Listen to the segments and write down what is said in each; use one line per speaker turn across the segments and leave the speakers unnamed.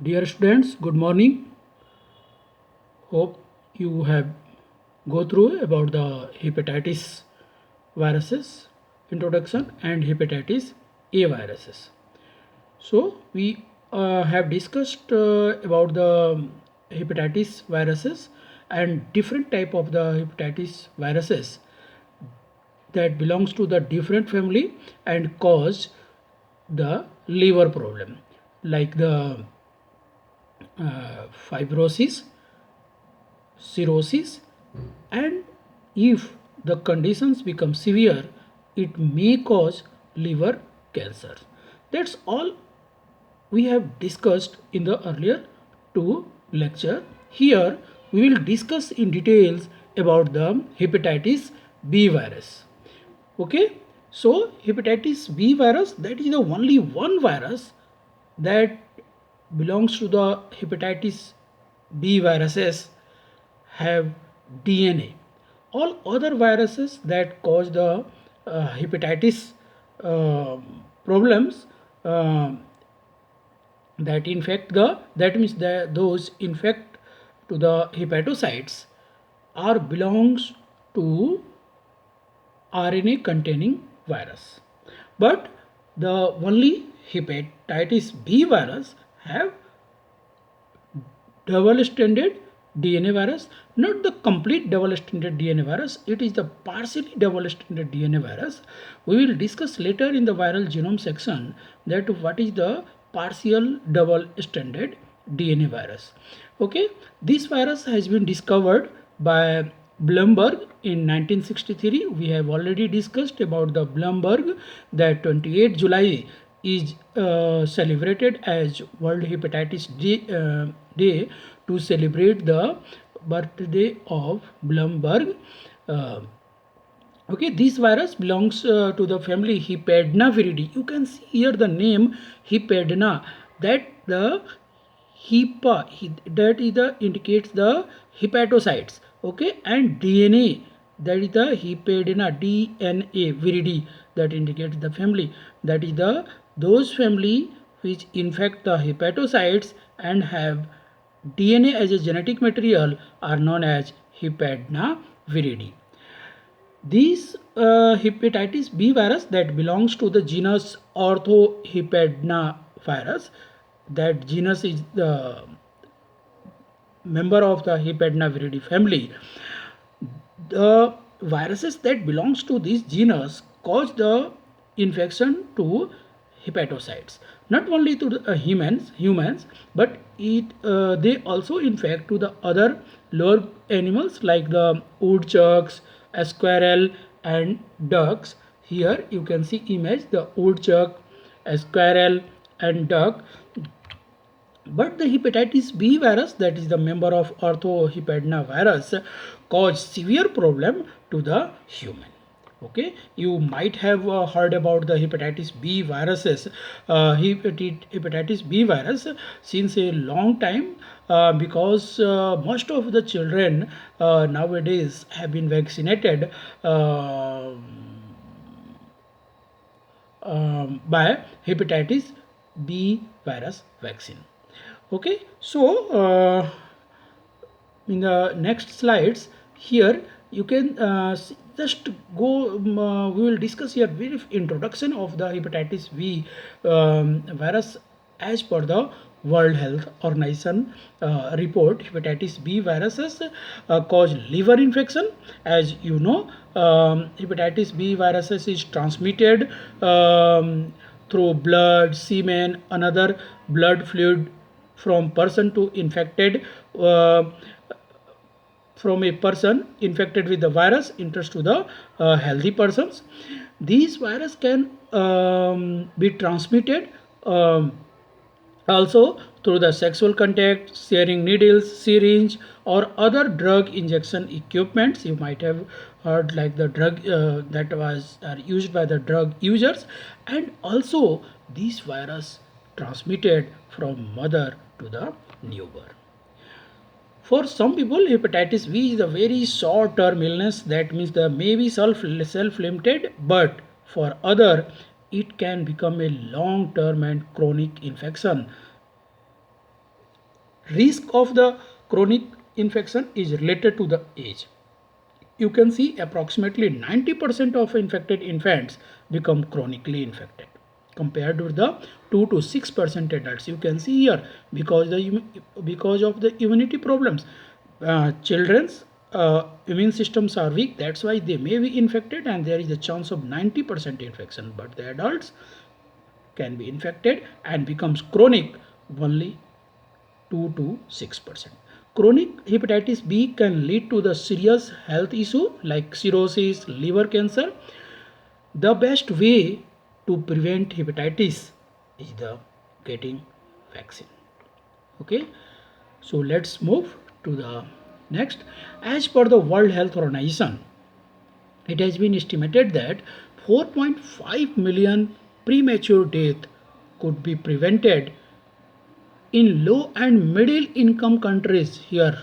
Dear students, good morning. Hope you have go through about the hepatitis viruses introduction and hepatitis A viruses. So we have discussed about the hepatitis viruses and different type of the hepatitis viruses that belongs to the different family and cause the liver problem like the fibrosis, cirrhosis, and if the conditions become severe, it may cause liver cancer. That's all we have discussed in the earlier two lecture. Here we will discuss in details about the hepatitis B virus. Okay, so hepatitis B virus, that is the only one virus that belongs to the hepatitis B viruses have DNA. All other viruses that cause the hepatitis uh, problems, uh, that infect the, that means that those infect to the hepatocytes are belongs to RNA containing virus. But the only hepatitis B virus have double stranded DNA virus, not the complete double stranded DNA virus, it is the partially double stranded DNA virus. We will discuss later in the viral genome section that what is the partial double stranded DNA virus. Okay, this virus has been discovered by Blumberg in 1963. We have already discussed about the Blumberg that 28 July is celebrated as World Hepatitis Day to celebrate the birthday of Blumberg. Uh, okay, this virus belongs to the family Hepadnaviridae. You can see here the name Hepadna. That the that is the indicates the hepatocytes. Okay, and DNA, that is the Hepadna DNA viridae, that indicates the family. That is the those family which infect the hepatocytes and have DNA as a genetic material are known as Hepadna viridae. These hepatitis B virus that belongs to the genus Orthohepedna virus. That genus is the member of the Hepedna viridae family. The viruses that belongs to this genus cause the infection to hepatocytes, not only to the humans, but they also infect to the other lower animals like the woodchucks, squirrel, and ducks. Here you can see image the woodchuck, squirrel, and duck. But the hepatitis B virus, that is the member of orthohepedna virus, cause severe problem to the human. Okay, you might have heard about the hepatitis B viruses, hepatitis B virus since a long time, because most of the children nowadays have been vaccinated by hepatitis B virus vaccine. Okay, so in the next slides here you can just go, we will discuss here brief introduction of the hepatitis B virus as per the World Health Organization report. Hepatitis B viruses cause liver infection. As you know, hepatitis B viruses is transmitted through blood, semen, another blood fluid from person to infected, from a person infected with the virus enters to the healthy persons. These virus can be transmitted also through the sexual contact, sharing needles, syringe, or other drug injection equipments. You might have heard like the drug that was are used by the drug users, and also this virus transmitted from mother to the newborn. For some people, hepatitis B is a very short-term illness. That means the may be self-limited, but for other, it can become a long-term and chronic infection. risk of the chronic infection is related to the age. You can see approximately 90% of infected infants become chronically infected compared with the 2 to 6% adults. You can see here because of the immunity problems, children's immune systems are weak. That's why they may be infected, and there is a chance of 90% infection. But the adults can be infected and becomes chronic only 2 to 6%. Chronic hepatitis B can lead to the serious health issue like cirrhosis, liver cancer. The best way to prevent hepatitis is the getting vaccine. Okay, so let's move to the next. As per the World Health Organization, it has been estimated that 4.5 million premature death could be prevented in low and middle income countries. Here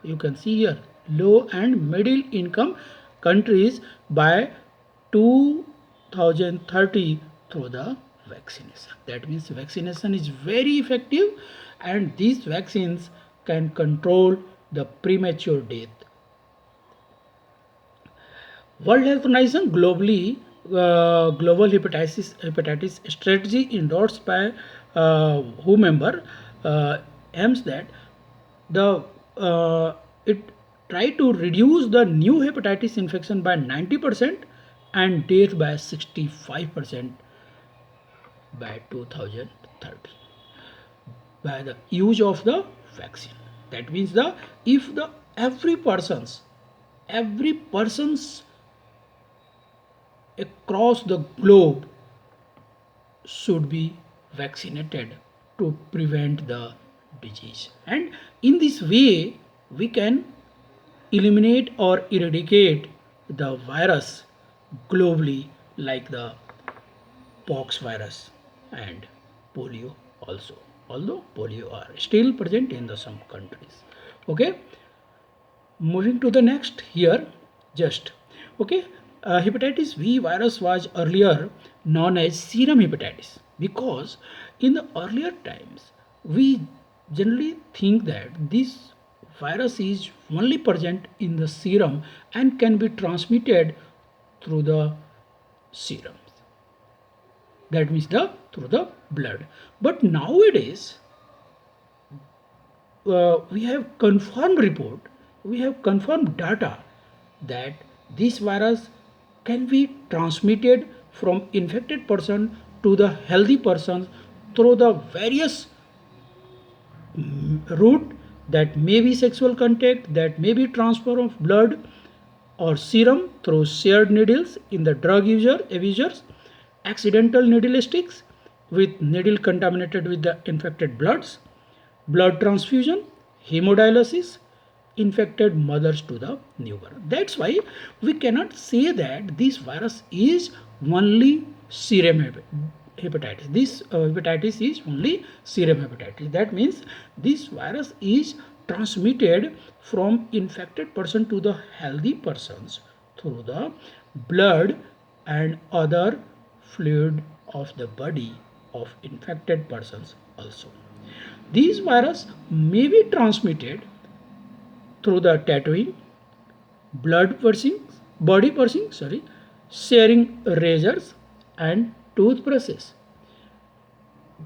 you can see here low and middle income countries by 2030 through the vaccination. That means vaccination is very effective, and these vaccines can control the premature death. World Health Organization global hepatitis strategy endorsed by WHO member aims that the it try to reduce the new hepatitis infection by 90% and death by 65% by 2030 by the use of the vaccine. That means the if the every person's across the globe should be vaccinated to prevent the disease, and in this way we can eliminate or eradicate the virus globally, like the pox virus and polio also, although polio are still present in the some countries. Okay, moving to the next here, just okay. Hepatitis V virus was earlier known as serum hepatitis because in the earlier times we generally think that this virus is only present in the serum and can be transmitted through the serum. That means the through the blood. But nowadays we have confirmed report, we have confirmed data that this virus can be transmitted from infected person to the healthy person through the various route, that may be sexual contact, that may be transfer of blood or serum through shared needles in the drug abusers, accidental needle sticks with needle contaminated with the infected bloods, blood transfusion, hemodialysis, infected mothers to the newborn. That's why we cannot say that this virus is only serum hepatitis. This hepatitis is only serum hepatitis. That means this virus is transmitted from infected person to the healthy persons through the blood and other fluid of the body of infected persons also. These virus may be transmitted through the tattooing, body pursing, sharing razors and toothbrushes.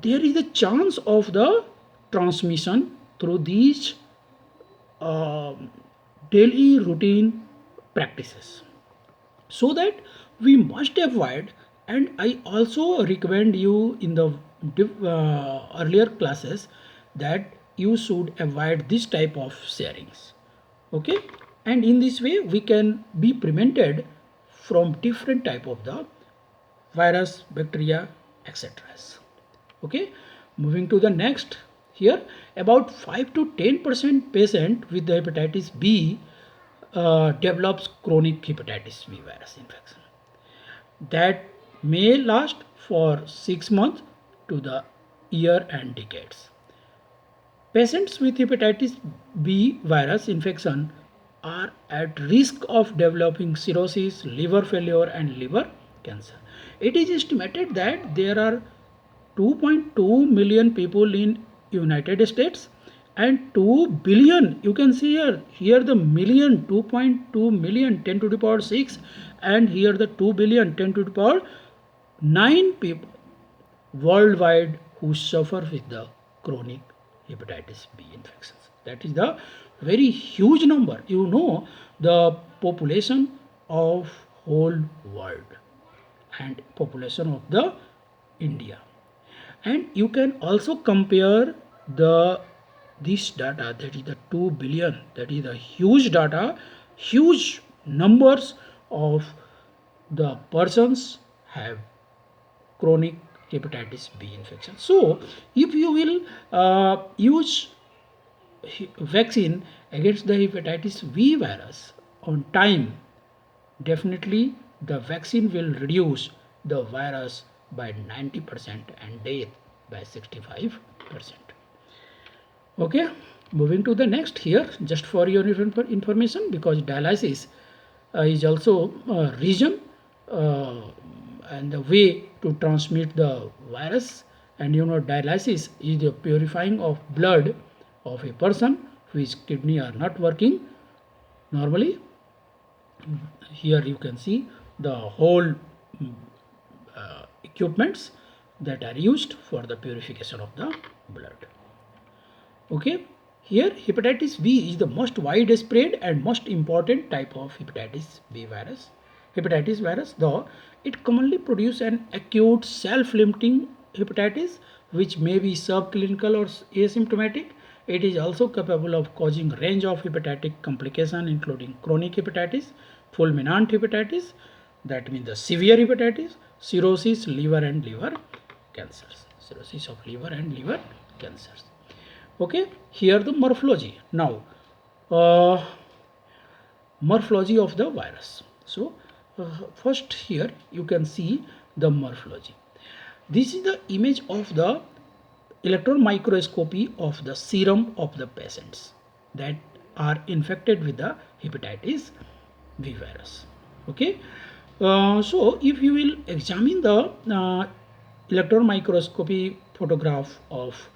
There is a chance of the transmission through these uh, daily routine practices. So that we must avoid, and I also recommend you in the earlier classes that you should avoid this type of sharings. Okay, and in this way we can be prevented from different type of the virus, bacteria, etc. Okay, moving to the next here, about 5 to 10% patient with the hepatitis B develops chronic hepatitis B virus infection that may last for 6 months to the year and decades. Patients with hepatitis B virus infection are at risk of developing cirrhosis, liver failure, and liver cancer. It is estimated that there are 2.2 million people in United States and 2 billion, you can see here the million, 2.2 million, 10 to the power 6, and here the 2 billion, 10 to the power 9 people worldwide who suffer with the chronic hepatitis B infections. That is the very huge number. You know the population of whole world and population of the India. And you can also compare the this data, that is the 2 billion, that is the huge data, huge numbers of the persons have chronic hepatitis B infection. So if you will use vaccine against the hepatitis B virus on time, definitely the vaccine will reduce the virus by 90% and death by 65%. Okay, moving to the next here, just for your information, because dialysis is also a reason and the way to transmit the virus. And you know, dialysis is the purifying of blood of a person whose kidney are not working normally. Here you can see the whole equipments that are used for the purification of the blood. Okay, here hepatitis B is the most widespread and most important type of hepatitis B virus. Hepatitis virus, though it commonly produces an acute self-limiting hepatitis which may be subclinical or asymptomatic. It is also capable of causing range of hepatic complications including chronic hepatitis, fulminant hepatitis, that means the severe hepatitis, cirrhosis, liver and liver cancers, cirrhosis of liver and liver cancers. Okay, here the morphology. Now, morphology of the virus. So, first here you can see the morphology. This is the image of the electron microscopy of the serum of the patients that are infected with the hepatitis B virus. Okay, so if you will examine the electron microscopy photograph of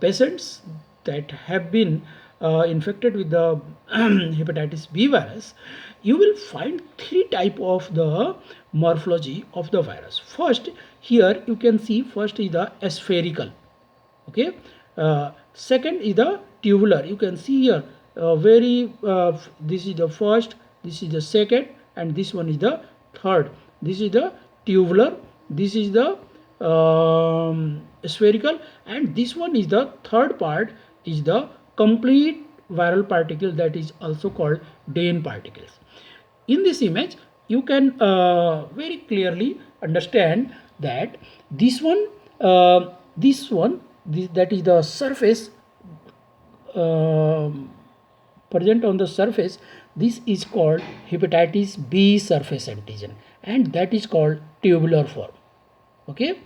patients that have been infected with the hepatitis B virus, you will find three type of the morphology of the virus. First, here you can see first is the spherical. Okay, second is the tubular. You can see here this is the first, this is the second, and this one is the third. This is the tubular, this is the spherical, and this one is the third part, is the complete viral particle, that is also called DN particles. In this image you can very clearly understand that this one that is the surface present on the surface, this is called hepatitis B surface antigen, and that is called tubular form. Okay,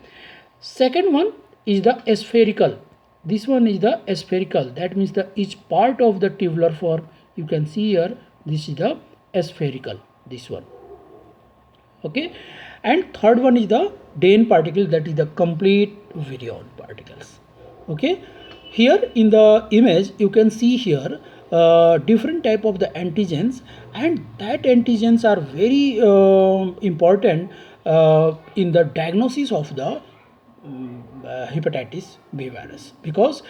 second one is the spherical. This one is the spherical, that means the each part of the tubular form. You can see here, this is the spherical, this one. Okay, and third one is the DN particle, that is the complete virion particles. Okay, here in the image you can see here different type of the antigens, and that antigens are very important in the diagnosis of the hepatitis B virus, because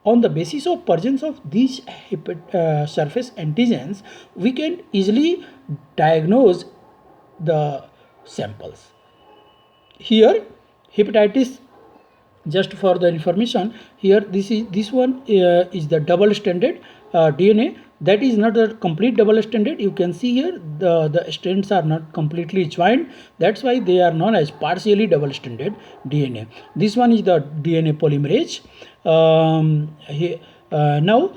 on the basis of presence of these surface antigens we can easily diagnose the samples. Here hepatitis, just for the information, here this one is the double stranded DNA. That is not a complete double stranded. You can see here the strands are not completely joined, that's why they are known as partially double stranded DNA. This one is the DNA polymerase. Now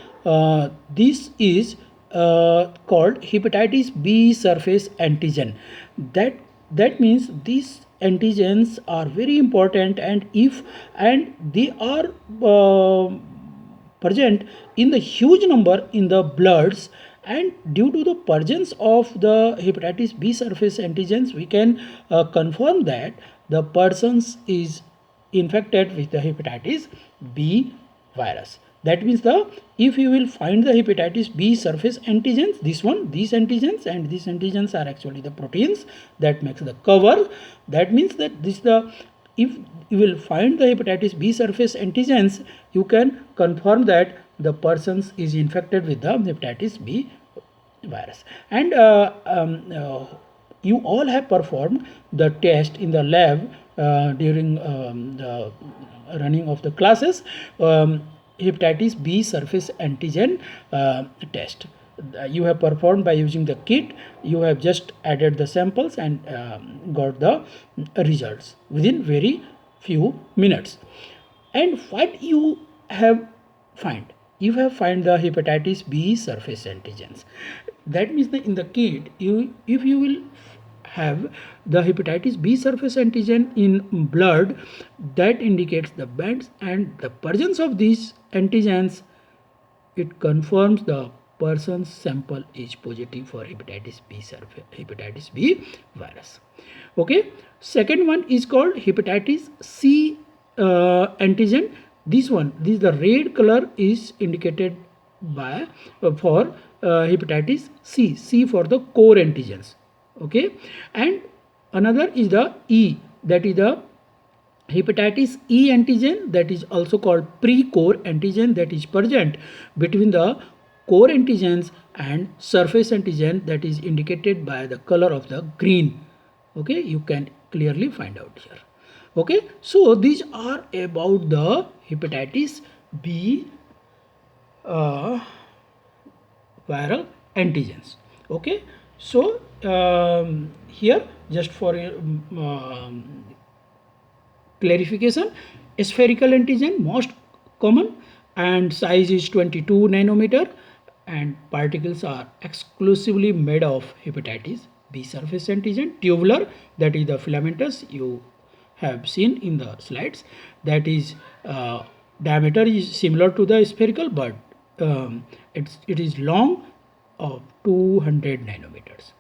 this is called hepatitis B surface antigen. That means these antigens are very important, and they are present in the huge number in the bloods, and due to the presence of the hepatitis B surface antigens we can confirm that the person is infected with the hepatitis B virus. That means the if you will find the hepatitis B surface antigens, these antigens and these antigens are actually the proteins that makes the cover. That means that this the if you will find the hepatitis B surface antigens, you can confirm that the person is infected with the hepatitis B virus. And you all have performed the test in the lab during the running of the classes, hepatitis B surface antigen test. You have performed by using the kit. You have just added the samples and got the results within very few minutes. And what you have find? You have find the hepatitis B surface antigens. That means that in the kit, if you will have the hepatitis B surface antigen in blood, that indicates the bands, and the presence of these antigens, it confirms the person's sample is positive for hepatitis B virus. Okay. Second one is called hepatitis C antigen. This the red color is indicated by for hepatitis C. C for the core antigens. Okay. And another is the E, that is the hepatitis E antigen, that is also called pre-core antigen, that is present between the core antigens and surface antigen, that is indicated by the color of the green. Okay, you can clearly find out here. Okay, so these are about the hepatitis B viral antigens. Okay, so here just for clarification, spherical antigen most common and size is 22 nanometer, and particles are exclusively made of hepatitis B surface antigen. Tubular, that is the filamentous you have seen in the slides, that is diameter is similar to the spherical, but it is long of 200 nanometers.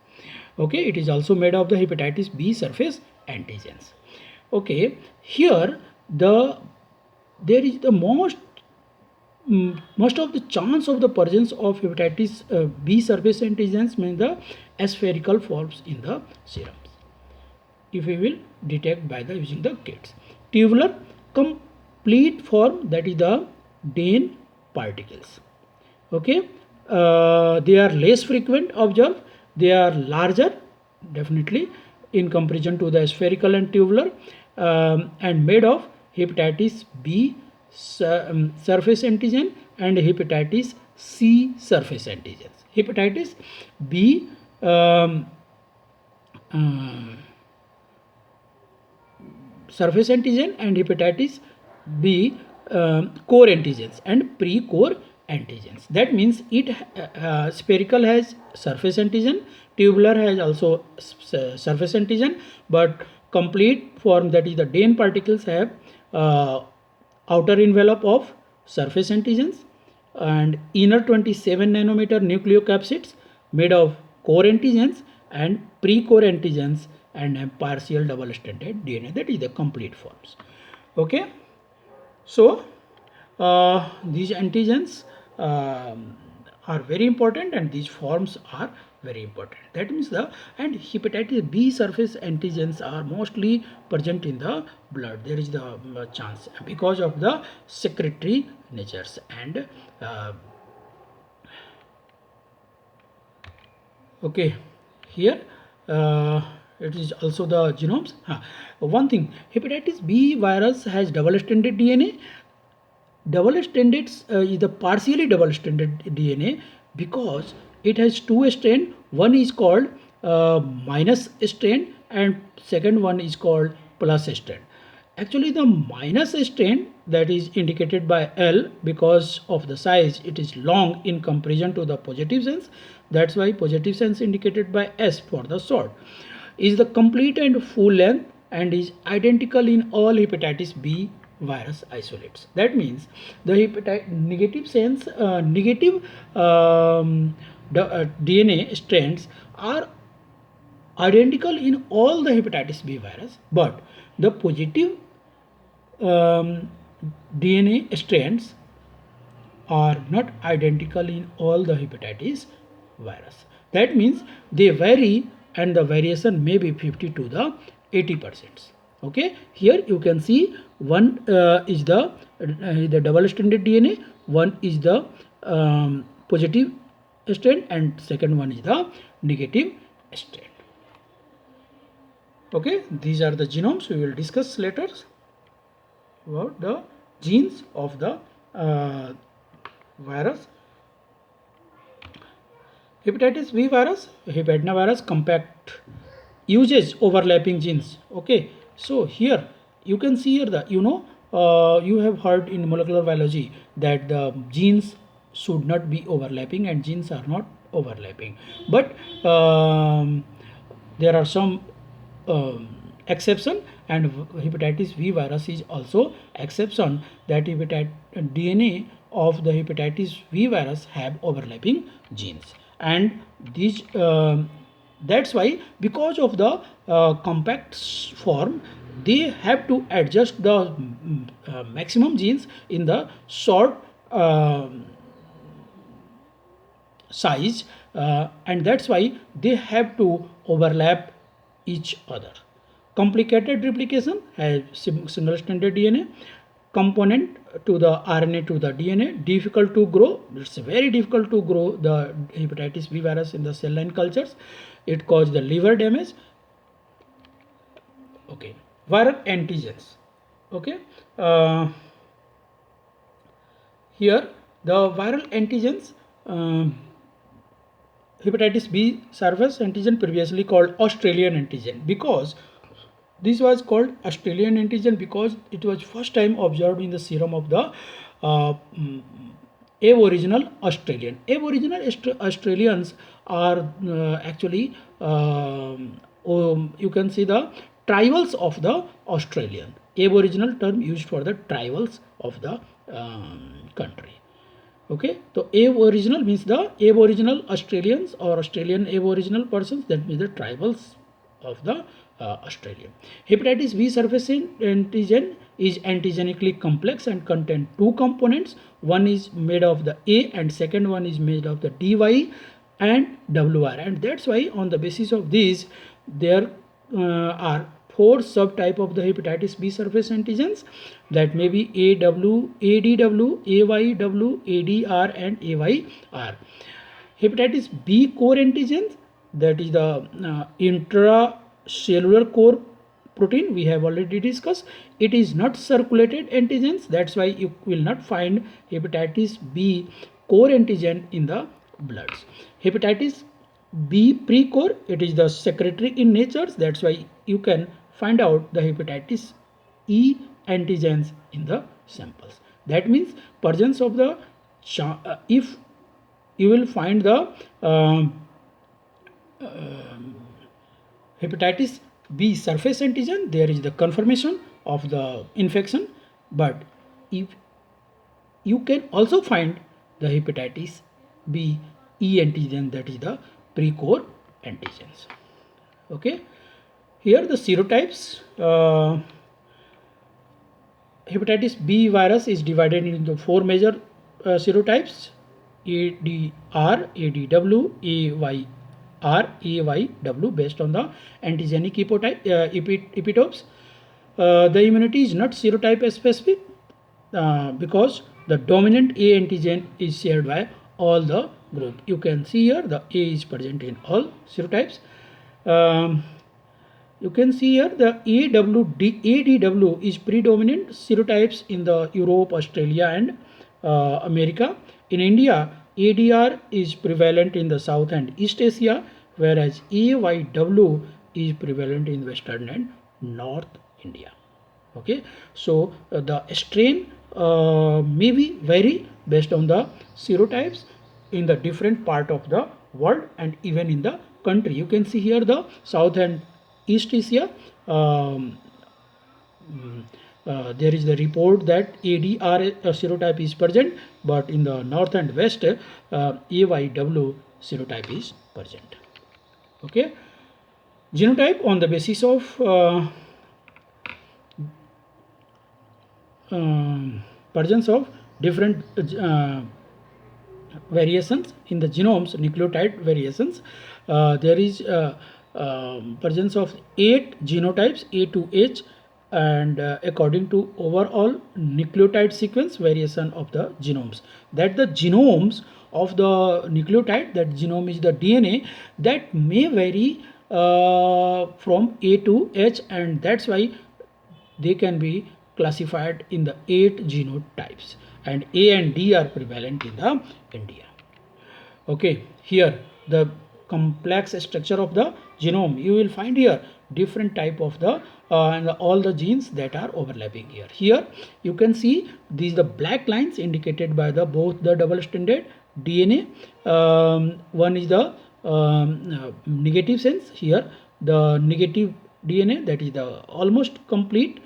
Okay, it is also made of the hepatitis B surface antigens. Okay, here there is the most of the chance of the presence of hepatitis B surface antigens means the spherical forms in the serums, if we will detect by the using the kits. Tubular, complete form, that is the Dehn particles. Okay, they are less frequent observed, they are larger definitely in comparison to the spherical and tubular, and made of hepatitis B surface antigen and hepatitis C surface antigens. Hepatitis B surface antigen and hepatitis B core antigens and pre-core antigens. That means it spherical has surface antigen, tubular has also surface antigen, but complete form, that is the Dehn particles, have outer envelope of surface antigens and inner 27 nanometer nucleocapsids made of core antigens and pre-core antigens and have partial double stranded DNA, that is the complete forms. Okay, so these antigens are very important and these forms are very important. That means and hepatitis B surface antigens are mostly present in the blood. There is the chance because of the secretory natures and okay, here it is also the genomes. One thing, hepatitis B virus has double-stranded DNA. Double-stranded is the partially double-stranded DNA because it has two strands. One is called minus strand and second one is called plus strand. Actually, the minus strand, that is indicated by L because of the size, it is long in comparison to the positive sense. That's why positive sense indicated by S for the short, is the complete and full length and is identical in all hepatitis B virus isolates. That means the negative sense, negative DNA strands are identical in all the hepatitis B virus, but the positive DNA strands are not identical in all the hepatitis virus. That means they vary and the variation may be 50 to the 80%. Okay, here you can see one is the double stranded DNA, one is the positive strand and second one is the negative strand. Okay, these are the genomes. We will discuss later about the genes of the virus. Hepatitis B virus, hepatinovirus compact uses overlapping genes. Okay, so here you can see here the you have heard in molecular biology that the genes should not be overlapping and genes are not overlapping, but there are some exception, and hepatitis B virus is also exception, that DNA of the hepatitis B virus have overlapping genes, and these that's why because of the compact form they have to adjust the maximum genes in the short size, and that's why they have to overlap each other. Complicated replication has single stranded DNA component to the RNA to the DNA. Difficult to grow. It's very difficult to grow the hepatitis B virus in the cell line cultures. It causes the liver damage. Okay, viral antigens. Okay, here the viral antigens. Hepatitis B surface antigen, previously called Australian antigen, because this was called Australian antigen because it was first time observed in the serum of the Aboriginal Australian. Aboriginal Australians are actually you can see the tribals of the Australian. Aboriginal term used for the tribals of the country. Okay, so Aboriginal means the Aboriginal Australians or Australian Aboriginal persons, that means the tribals of the Australian. Hepatitis B surface antigen is antigenically complex and contain two components. One is made of the A and second one is made of the DY and WR, and that's why on the basis of these there are four subtype of the hepatitis B surface antigens, that may be AW, ADW, AYW, ADR and AYR. Hepatitis B core antigens, that is the intracellular core protein, we have already discussed. It is not circulated antigens, that's why you will not find hepatitis B core antigen in the bloods. Hepatitis B pre-core, it is the secretory in nature, that's why you can find out the hepatitis E antigens in the samples. That means presence of the if you will find the hepatitis B surface antigen, there is the confirmation of the infection, but if you can also find the hepatitis B E antigen, that is the pre-core antigens. Okay, here the serotypes. Hepatitis B virus is divided into four major serotypes: ADR, ADW, AYR, AYW, based on the antigenic epitopes. The immunity is not serotype specific because the dominant A antigen is shared by all the group. You can see here the A is present in all serotypes. You can see here the ADW is predominant serotypes in the Europe, Australia and America. In India, ADR is prevalent in the South and East Asia, whereas AYW is prevalent in Western and North India. Okay, so the strain may be vary based on the serotypes in the different part of the world and even in the country. You can see here the South and East Asia. There is the report that ADR serotype is present, but in the North and West, AYW serotype is present. Okay, genotype on the basis of presence of different variations in the genomes, nucleotide variations. There is presence of 8 genotypes A to H, and according to overall nucleotide sequence variation of the genomes, that the genomes of the nucleotide, that genome is the DNA, that may vary from A to H, and that's why they can be classified in the 8 genotypes, and A and D are prevalent in the India. Okay, here the complex structure of the genome, you will find here different type of the and all the genes that are overlapping here. Here you can see these the black lines indicated by the both the double stranded DNA. One is the negative sense. Here the negative DNA, that is the almost complete,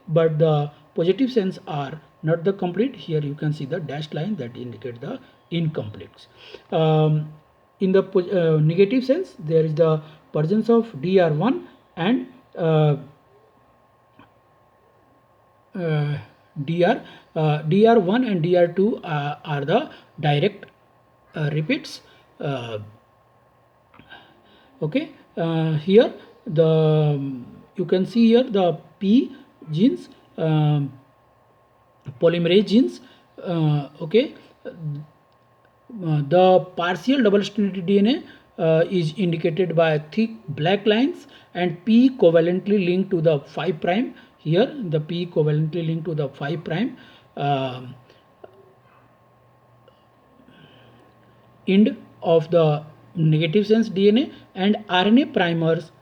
but the positive sense are not the complete. Here you can see the dashed line that indicate the incomplete. In the negative sense, there is the presence of DR1 and DR1 and DR2 are the direct repeats. Okay, here the you can see here the P genes, polymerase genes. Okay, the partial double-stranded DNA is indicated by thick black lines, and P covalently linked to the 5 prime. Here the P covalently linked to the 5 prime end of the negative sense DNA, and RNA primers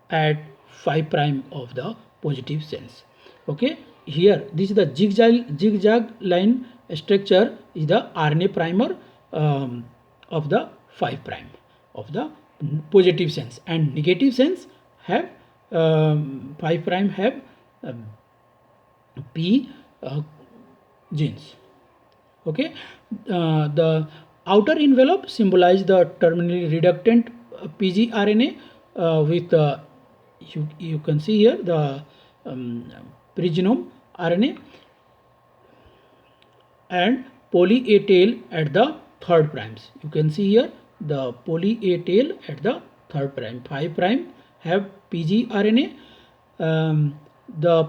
at 5 prime of the positive sense. Okay, here this is the zigzag line structure is the RNA primer of the 5 prime of the positive sense, and negative sense have 5 prime have P genes. Okay, the outer envelope symbolize the terminally reductant pgRNA with you can see here the pregenome RNA and poly A tail at the 3rd primes. You can see here the poly A tail at the 3rd prime. 5 prime have pgRNA. The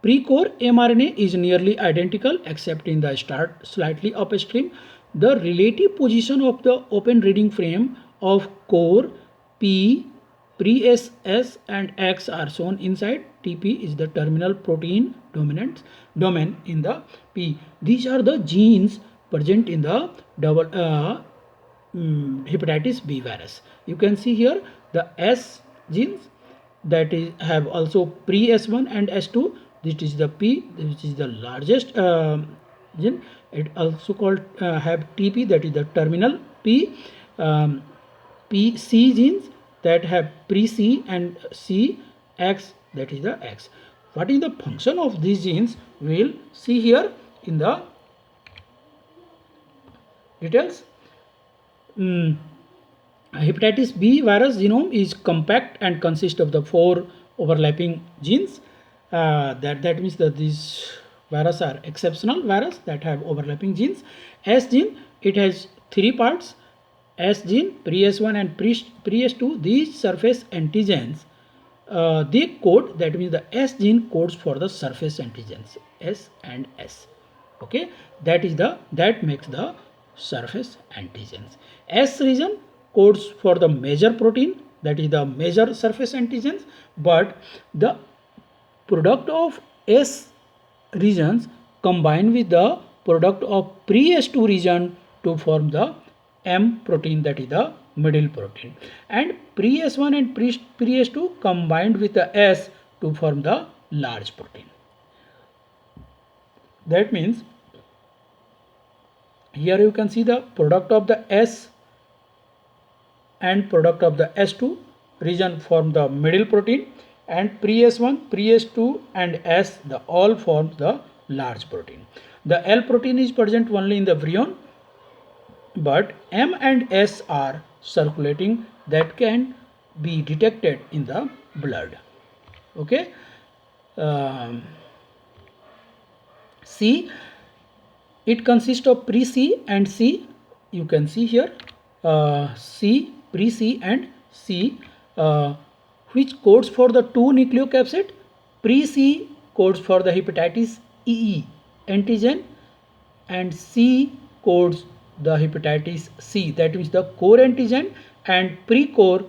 pre-core mRNA is nearly identical except in the start slightly upstream. The relative position of the open reading frame of core, P, pre-S, S and X are shown inside. TP is the terminal protein domain in the P. These are the genes present in the hepatitis B virus. You can see here the S genes that is have also pre S1 and S2. This is the P, which is the largest gene. It also called have TP, that is the terminal P. PC genes that have pre-C and C, X, that is the X. What is the function of these genes? We will see here in the details. Hepatitis B virus genome is compact and consists of the 4 overlapping genes. That means that these viruses are exceptional virus that have overlapping genes. S gene, it has 3 parts. S gene, pre-S1 and pre-S2, these surface antigens, they code, that means the S gene codes for the surface antigens, S and S. Okay, that makes the surface antigens. S region codes for the major protein, that is the major surface antigens, but the product of S regions combine with the product of pre-S2 region to form the M protein, that is the middle protein, and pre-S1 and pre-S2 combined with the S to form the large protein. That means here you can see the product of the S and product of the S2 region form the middle protein, and pre-S1, pre-S2 and S the all forms the large protein. The L protein is present only in the virion, but M and S are circulating, that can be detected in the blood. Okay. C, it consists of pre-C and C. you can see here C, pre-C and C, which codes for the two nucleocapsid. Pre-C codes for the hepatitis E antigen and C codes the hepatitis C, that is the core antigen, and pre-core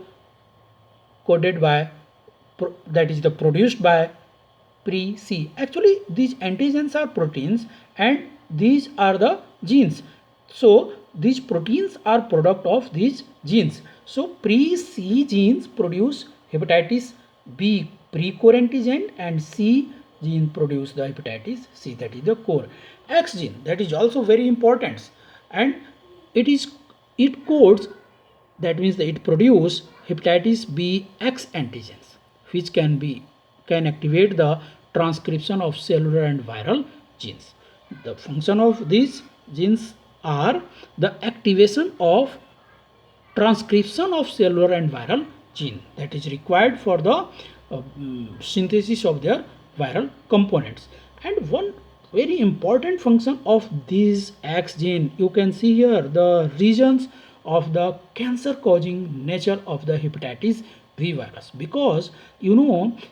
coded by, that is the produced by pre-C. Actually these antigens are proteins and these are the genes. So these proteins are product of these genes. So pre-C genes produce hepatitis B pre-core antigen and C gene produce the hepatitis C, that is the core. X gene, that is also very important, and it codes, that means that it produce hepatitis B X antigens, which can activate the transcription of cellular and viral genes. The function of these genes are the activation of transcription of cellular and viral gene that is required for the synthesis of their viral components. And one very important function of this X gene, you can see here the regions of the cancer causing nature of the hepatitis B virus, because you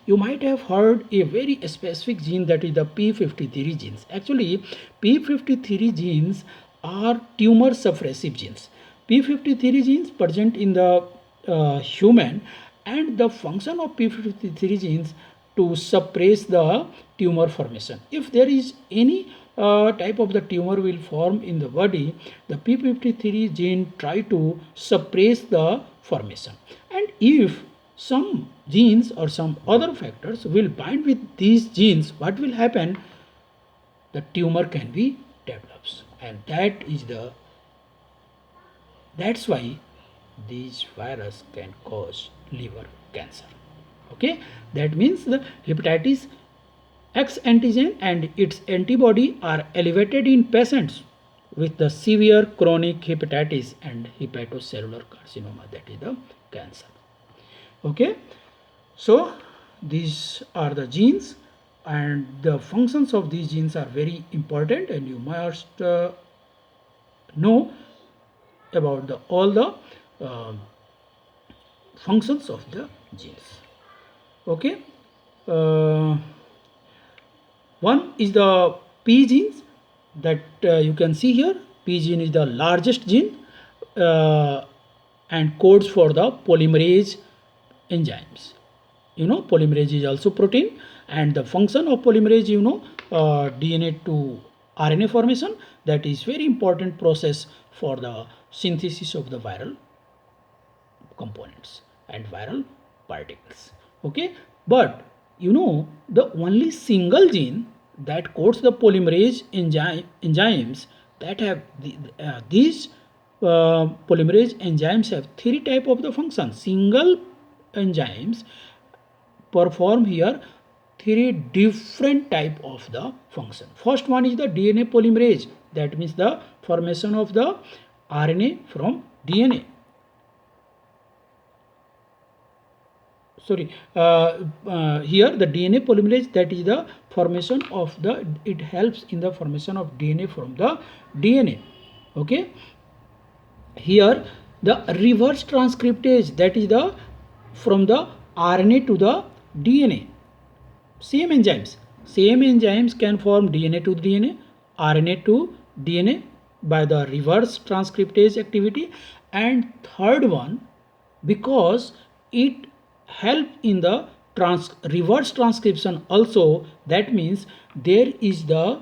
might have heard a very specific gene, that is the P53 genes. Actually P53 genes are tumor suppressive genes. P53 genes present in the human, and the function of P53 genes to suppress the tumor formation. If there is any type of the tumor will form in the body, the P53 gene try to suppress the formation. And if some genes or some other factors will bind with these genes, what will happen? The tumor can be developed, and that's why this virus can cause liver cancer. Okay, that means the hepatitis X antigen and its antibody are elevated in patients with the severe chronic hepatitis and hepatocellular carcinoma, that is the cancer. Okay, so these are the genes, and the functions of these genes are very important, and you must know about all the functions of the genes. Okay, one is the P genes, that you can see here. P gene is the largest gene and codes for the polymerase enzymes. Polymerase is also protein, and the function of polymerase, DNA to RNA formation, that is very important process for the synthesis of the viral components and viral particles. Okay, but the only single gene that codes the polymerase enzymes, that have these polymerase enzymes have three type of the functions. Single enzymes perform here three different type of the function. First one is the DNA polymerase, that means the formation of the RNA from DNA. Sorry, here the DNA polymerase, that is the formation of the, it helps in the formation of DNA from the DNA. Okay, here the reverse transcriptase, that is the from the RNA to the DNA. Same enzymes can form DNA to DNA, RNA to DNA by the reverse transcriptase activity. And third one, because it help in the reverse transcription also, that means there is the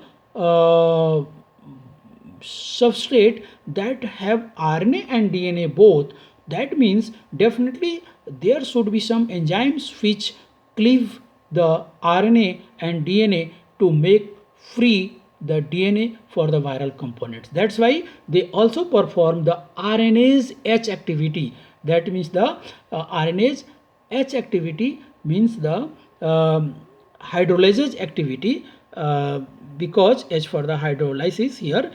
substrate that have RNA and DNA both. That means definitely there should be some enzymes which cleave the RNA and DNA to make free the DNA for the viral components. That's why they also perform the RNase H activity. That means the RNase H activity means the hydrolysase activity, because H for the hydrolysis here,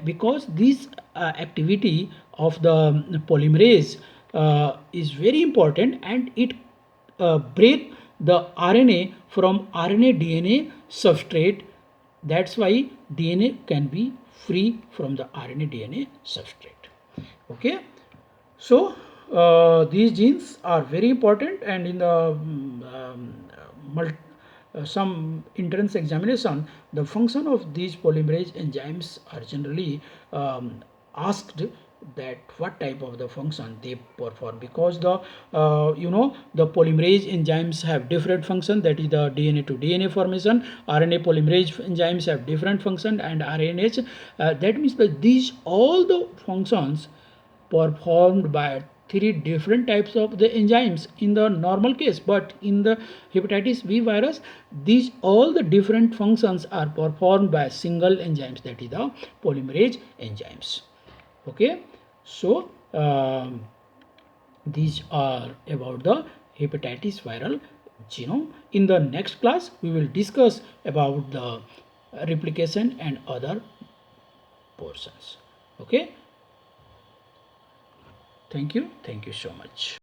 because this activity of the polymerase is very important, and it break the RNA from RNA DNA substrate. That's why DNA can be free from the RNA DNA substrate. Okay, so these genes are very important, and in the some entrance examination, the function of these polymerase enzymes are generally asked, that what type of the function they perform, because the the polymerase enzymes have different function, that is the DNA to DNA formation. RNA polymerase enzymes have different function, and RNA, that means that these all the functions performed by three different types of the enzymes in the normal case, but in the hepatitis B virus, these all the different functions are performed by single enzymes, that is the polymerase enzymes. Okay, so these are about the hepatitis viral genome. In the next class, we will discuss about the replication and other portions. Okay, thank you so much.